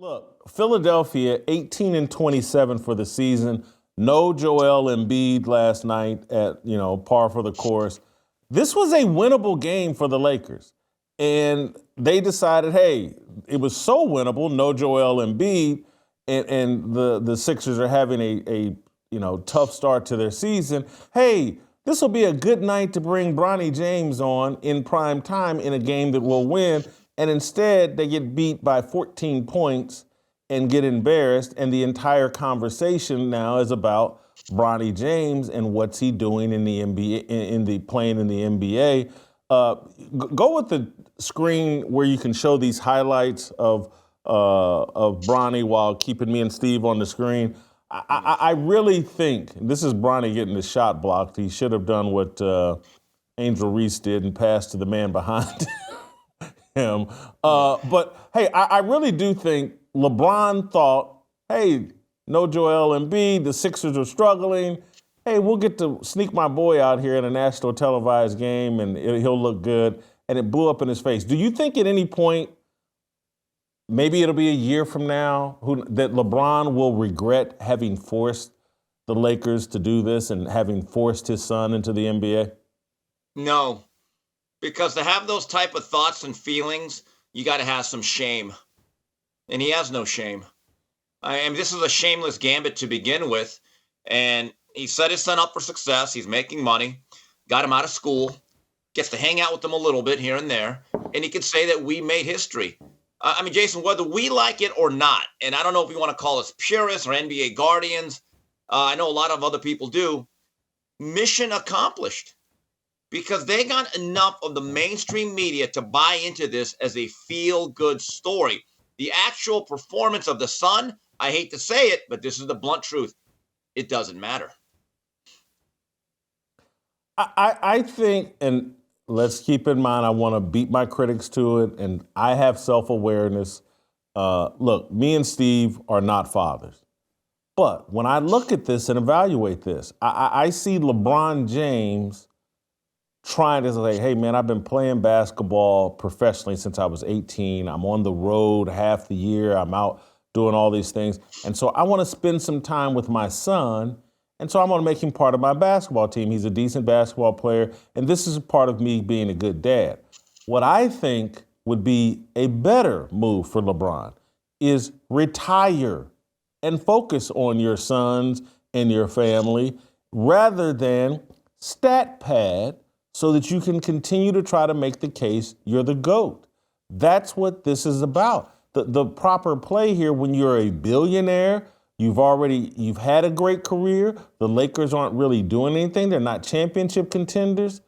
Look, Philadelphia 18-27 for the season. No Joel Embiid last night at, par for the course. This was a winnable game for the Lakers. And they decided, hey, it was so winnable, no Joel Embiid, and the Sixers are having a tough start to their season. Hey, this will be a good night to bring Bronny James on in prime time in a game that will win. And instead, they get beat by 14 points and get embarrassed. And the entire conversation now is about Bronny James and what's he doing in the NBA, playing in the NBA. Go with the screen where you can show these highlights of Bronny while keeping me and Steve on the screen. I really think this is Bronny getting the shot blocked. He should have done what Angel Reese did and passed to the man behind him. But hey, I really do think LeBron thought, hey, no Joel Embiid, the Sixers are struggling. Hey, we'll get to sneak my boy out here in a national televised game and he'll look good. And it blew up in his face. Do you think at any point, maybe it'll be a year from now, that LeBron will regret having forced the Lakers to do this and having forced his son into the NBA? No, because to have those type of thoughts and feelings, you got to have some shame. And he has no shame. I mean, this is a shameless gambit to begin with. And he set his son up for success. He's making money, got him out of school, gets to hang out with them a little bit here and there. And he can say that we made history. I mean, Jason, whether we like it or not, and I don't know if we want to call us purists or NBA guardians, I know a lot of other people do, mission accomplished. Because they got enough of the mainstream media to buy into this as a feel-good story. The actual performance of the son, I hate to say it, but this is the blunt truth. It doesn't matter. I think, and let's keep in mind, I want to beat my critics to it, and I have self-awareness. Look, me and Steve are not fathers. But when I look at this and evaluate this, I see LeBron James trying to say, hey, man, I've been playing basketball professionally since I was 18. I'm on the road half the year. I'm out doing all these things. And so I want to spend some time with my son. And so I'm going to make him part of my basketball team. He's a decent basketball player. And this is part of me being a good dad. What I think would be a better move for LeBron is retire and focus on your sons and your family rather than stat pad so that you can continue to try to make the case you're the GOAT. That's what this is about. The proper play here when you're a billionaire, you've had a great career, the Lakers aren't really doing anything, they're not championship contenders,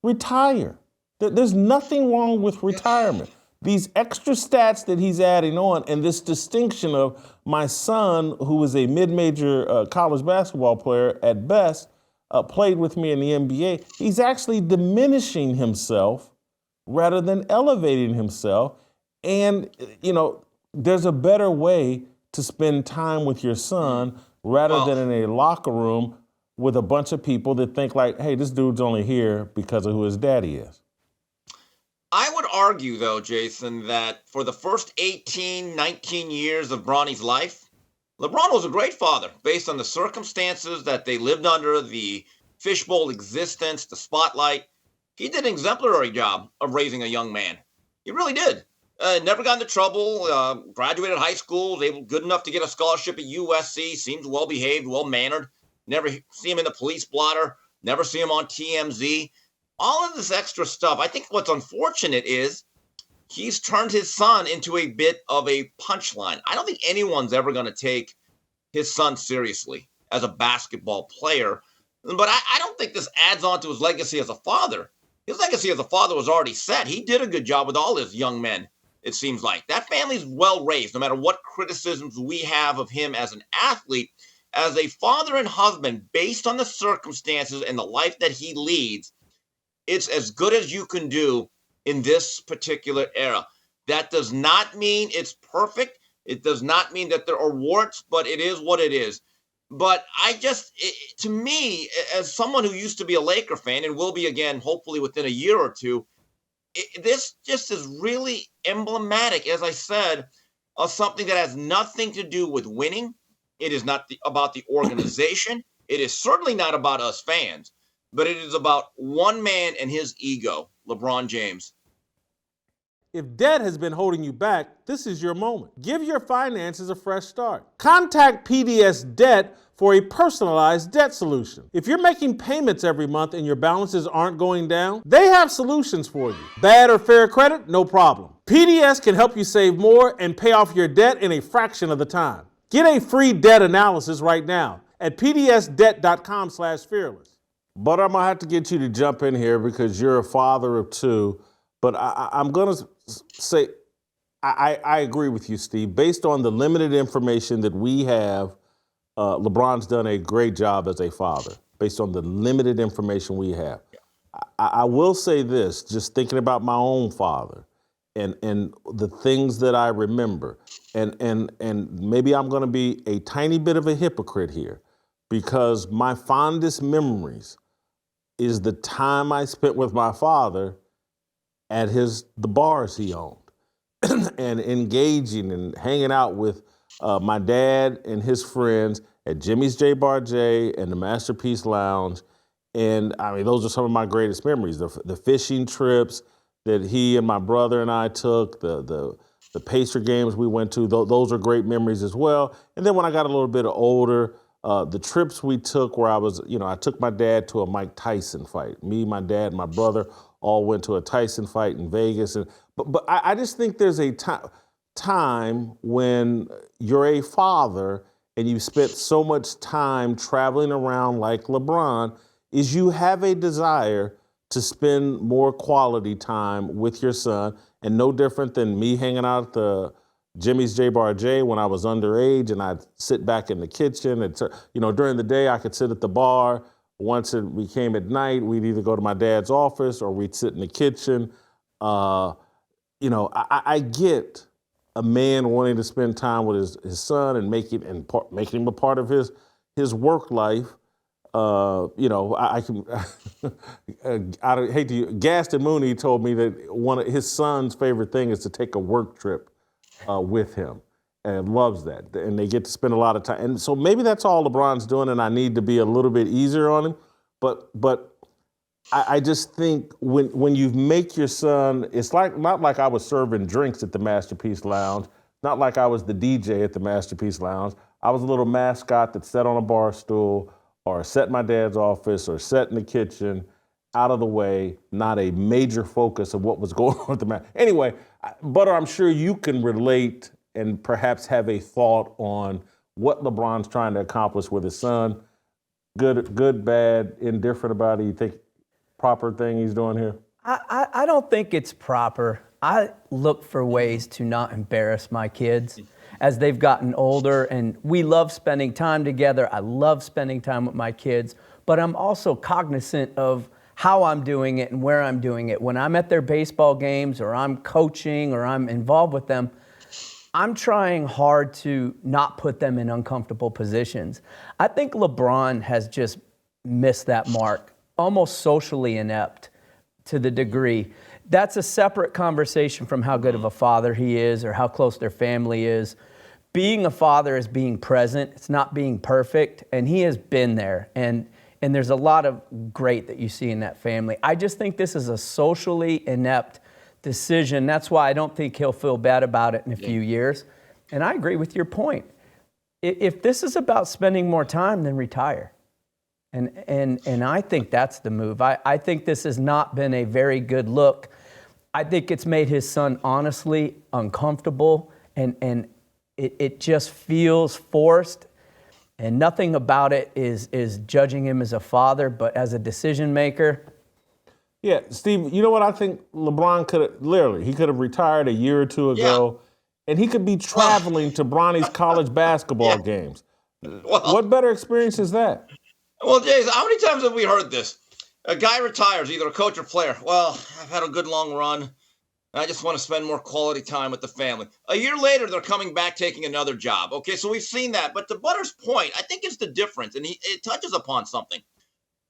retire. There's nothing wrong with retirement. These extra stats that he's adding on and this distinction of my son, who is a mid-major college basketball player at best, played with me in the NBA, he's actually diminishing himself rather than elevating himself. And, there's a better way to spend time with your son rather than in a locker room with a bunch of people that think like, hey, this dude's only here because of who his daddy is. I would argue, though, Jason, that for the first 18, 19 years of Bronny's life, LeBron was a great father based on the circumstances that they lived under, the fishbowl existence, the spotlight. He did an exemplary job of raising a young man. He really did. Never got into trouble, graduated high school, was good enough to get a scholarship at USC, seems well-behaved, well-mannered. Never see him in the police blotter, never see him on TMZ. All of this extra stuff, I think what's unfortunate is he's turned his son into a bit of a punchline. I don't think anyone's ever going to take his son seriously as a basketball player. But I don't think this adds on to his legacy as a father. His legacy as a father was already set. He did a good job with all his young men, it seems like. That family's well raised, no matter what criticisms we have of him as an athlete. As a father and husband, based on the circumstances and the life that he leads, it's as good as you can do in this particular era. That does not mean it's perfect. It does not mean that there are warts, but it is what it is. But to me, as someone who used to be a Laker fan and will be again, hopefully within a year or two, this just is really emblematic, as I said, of something that has nothing to do with winning. It is not about the organization. It is certainly not about us fans, but it is about one man and his ego, LeBron James. If debt has been holding you back, this is your moment. Give your finances a fresh start. Contact PDS Debt for a personalized debt solution. If you're making payments every month and your balances aren't going down, they have solutions for you. Bad or fair credit? No problem. PDS can help you save more and pay off your debt in a fraction of the time. Get a free debt analysis right now at pdsdebt.com/fearless. But I'm gonna have to get you to jump in here because you're a father of two. But I'm going to say I agree with you, Steve. Based on the limited information that we have, LeBron's done a great job as a father, based on the limited information we have. I will say this, just thinking about my own father and the things that I remember, and maybe I'm going to be a tiny bit of a hypocrite here, because my fondest memories is the time I spent with my father at the bars he owned and engaging and hanging out with my dad and his friends at Jimmy's J Bar J and the Masterpiece Lounge. And I mean, those are some of my greatest memories. The fishing trips that he and my brother and I took, the Pacer games we went to, those are great memories as well. And then when I got a little bit older, the trips we took where I took my dad to a Mike Tyson fight. Me, my dad, and my brother all went to a Tyson fight in Vegas. But I just think there's a time when you're a father and you spent so much time traveling around like LeBron, is you have a desire to spend more quality time with your son. And no different than me hanging out at the Jimmy's J Bar J when I was underage, and I'd sit back in the kitchen. And during the day I could sit at the bar. Once it became at night, we'd either go to my dad's office or we'd sit in the kitchen. I get a man wanting to spend time with his son and making him a part of his work life. I can. I hate to. Gaston Mooney told me that one of his son's favorite thing is to take a work trip with him, and loves that. And they get to spend a lot of time. And so maybe that's all LeBron's doing, and I need to be a little bit easier on him. But I just think when you make your son, it's not like I was serving drinks at the Masterpiece Lounge, not like I was the DJ at the Masterpiece Lounge. I was a little mascot that sat on a bar stool or sat in my dad's office or sat in the kitchen, out of the way, not a major focus of what was going on with the match. Anyway, Butter, I'm sure you can relate and perhaps have a thought on what LeBron's trying to accomplish with his son. Good, bad, indifferent about it. You think proper thing he's doing here? I don't think it's proper. I look for ways to not embarrass my kids as they've gotten older, and we love spending time together. I love spending time with my kids, but I'm also cognizant of how I'm doing it and where I'm doing it. When I'm at their baseball games or I'm coaching or I'm involved with them, I'm trying hard to not put them in uncomfortable positions. I think LeBron has just missed that mark, almost socially inept to the degree. That's a separate conversation from how good of a father he is or how close their family is. Being a father is being present. It's not being perfect, and he has been there. And there's a lot of great that you see in that family. I just think this is a socially inept decision. That's why I don't think he'll feel bad about it in a few years. And I agree with your point. If this is about spending more time, then retire. And I think that's the move. I think this has not been a very good look. I think it's made his son honestly uncomfortable, and it just feels forced. And nothing about it is judging him as a father, but as a decision maker. Yeah, Steve, you know what I think LeBron could have retired a year or two ago, and he could be traveling to Bronny's college basketball games. What better experience is that? Well, Jason, how many times have we heard this? A guy retires, either a coach or player. Well, I've had a good long run. I just want to spend more quality time with the family. A year later, they're coming back, taking another job. Okay, so we've seen that. But to Butter's point, I think it's the difference, and it touches upon something.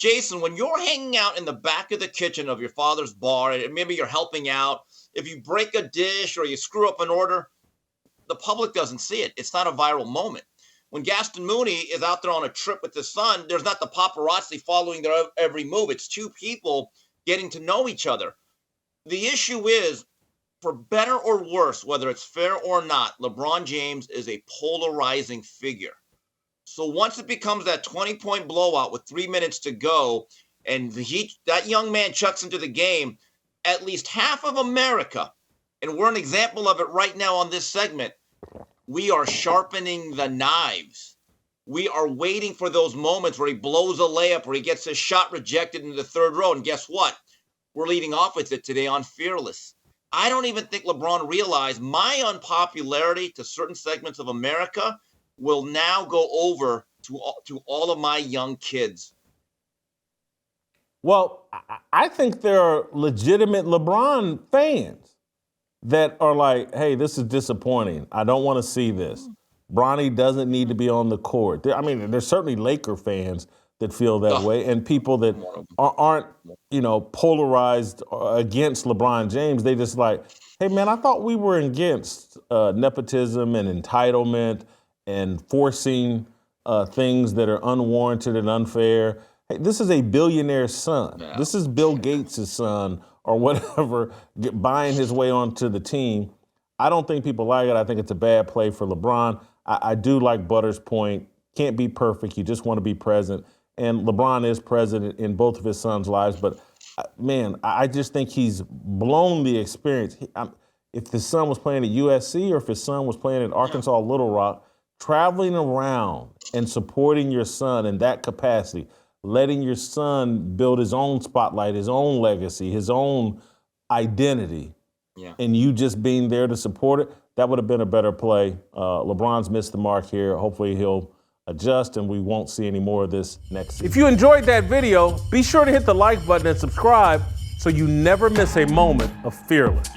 Jason, when you're hanging out in the back of the kitchen of your father's bar, and maybe you're helping out, if you break a dish or you screw up an order, the public doesn't see it. It's not a viral moment. When Gaston Mooney is out there on a trip with his son, there's not the paparazzi following their every move. It's two people getting to know each other. The issue is, for better or worse, whether it's fair or not, LeBron James is a polarizing figure. So once it becomes that 20-point blowout with 3 minutes to go, and that young man chucks into the game, at least half of America, and we're an example of it right now on this segment, we are sharpening the knives. We are waiting for those moments where he blows a layup, where he gets his shot rejected in the third row. And guess what? We're leading off with it today on Fearless. I don't even think LeBron realized my unpopularity to certain segments of America will now go over to all of my young kids. Well, I think there are legitimate LeBron fans that are like, hey, this is disappointing. I don't want to see this. Bronny doesn't need to be on the court. I mean, there's certainly Laker fans that feel that way, and people that aren't, polarized against LeBron James. They just like, hey, man, I thought we were against nepotism and entitlement and forcing things that are unwarranted and unfair. Hey, this is a billionaire's son. Yeah. This is Bill Gates' son or whatever, buying his way onto the team. I don't think people like it. I think it's a bad play for LeBron. I do like Butter's point. Can't be perfect. You just want to be present. And LeBron is present in both of his sons' lives. But, man, I just think he's blown the experience. If his son was playing at USC or if his son was playing at Arkansas Little Rock, traveling around and supporting your son in that capacity, letting your son build his own spotlight, his own legacy, his own identity, and you just being there to support it, that would have been a better play. LeBron's missed the mark here. Hopefully he'll adjust and we won't see any more of this next season. If you enjoyed that video, be sure to hit the like button and subscribe so you never miss a moment of Fearless.